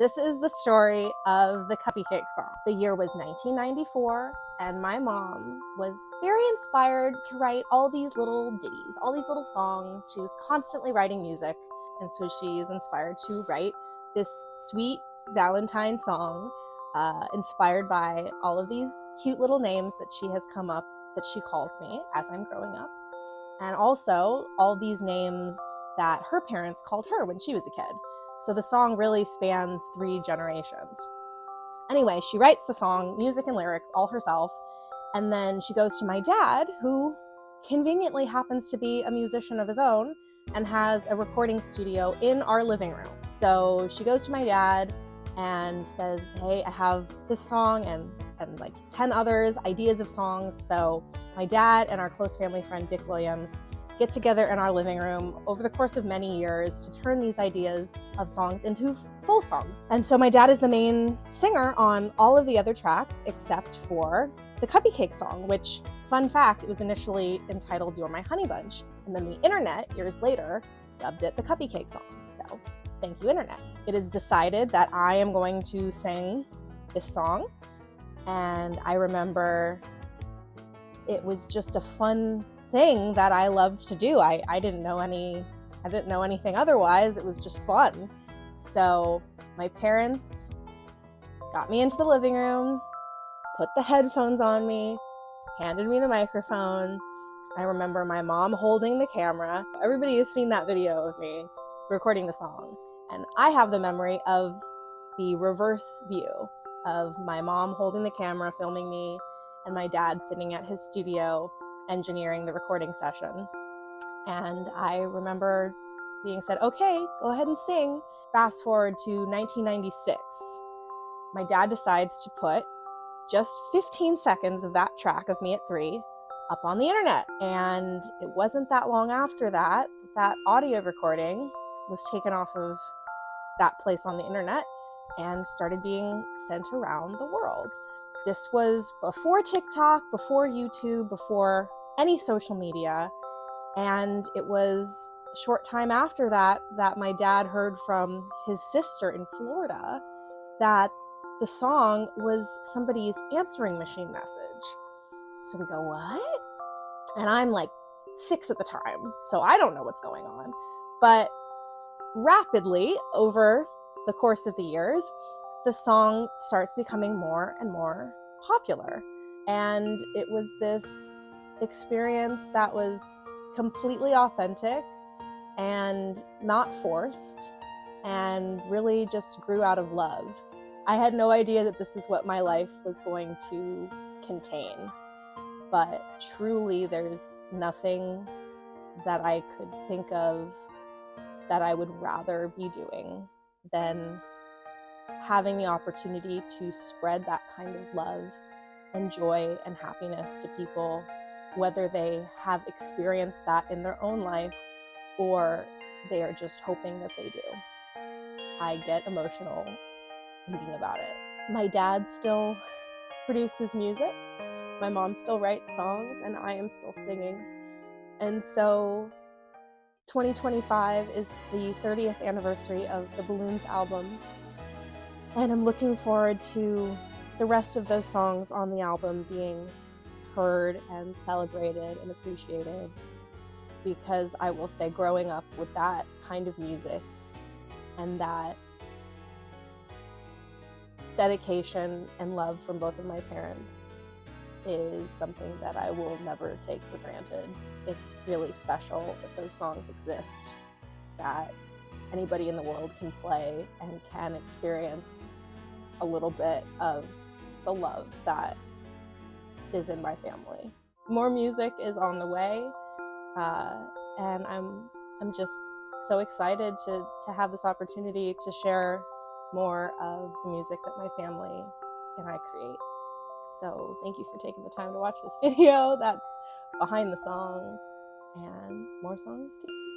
This is the story of the Cuppycake Song. The year was 1994, and my mom was very inspired to write all these little ditties, all these little songs. She was constantly writing music, and so she is inspired to write this sweet Valentine song, inspired by all of these cute little names that she has come up that she calls me as I'm growing up, and also all these names that her parents called her when she was a kid. So the song really spans 3 generations. Anyway, she writes the song, music and lyrics, all herself, and then she goes to my dad, who conveniently happens to be a musician of his own and has a recording studio in our living room. So she goes to my dad and says, hey, I have this song and like 10 others, ideas of songs. So my dad and our close family friend, Dick Williams, get together in our living room over the course of many years to turn these ideas of songs into full songs. And so my dad is the main singer on all of the other tracks except for the Cuppycake Song, which, fun fact, it was initially entitled You're My Honey Bunch. And then the internet, years later, dubbed it the Cuppycake Song. So thank you, internet. It is decided that I am going to sing this song. And I remember it was just a fun thing that I loved to do. I didn't know anything otherwise. It was just fun. So my parents got me into the living room, put the headphones on me, handed me the microphone. I remember my mom holding the camera. Everybody has seen that video of me recording the song. And I have the memory of the reverse view of my mom holding the camera, filming me, and my dad sitting at his studio engineering the recording session. And I remember being said, okay, go ahead and sing. Fast forward to 1996. My dad decides to put just 15 seconds of that track of me at 3 up on the internet. And it wasn't that long after that, that audio recording was taken off of that place on the internet and started being sent around the world. This was before TikTok, before YouTube, before any social media. And it was a short time after that that my dad heard from his sister in Florida that the song was somebody's answering machine message. So we go, what? And I'm like 6 at the time, so I don't know what's going on. But rapidly, over the course of the years, the song starts becoming more and more popular. And it was this experience that was completely authentic and not forced and really just grew out of love. I had no idea that this is what my life was going to contain, but truly there's nothing that I could think of that I would rather be doing than having the opportunity to spread that kind of love and joy and happiness to people, whether they have experienced that in their own life or they are just hoping that they do. I get emotional thinking about it. My dad still produces music, my mom still writes songs, and I am still singing. And so 2025 is the 30th anniversary of the Balloons album, and I'm looking forward to the rest of those songs on the album being heard and celebrated and appreciated, because I will say growing up with that kind of music and that dedication and love from both of my parents is something that I will never take for granted. It's really special that those songs exist, that anybody in the world can play and can experience a little bit of the love that is in my family. More music is on the way, and I'm just so excited to have this opportunity to share more of the music that my family and I create. So thank you for taking the time to watch this video. That's behind the song and more songs too.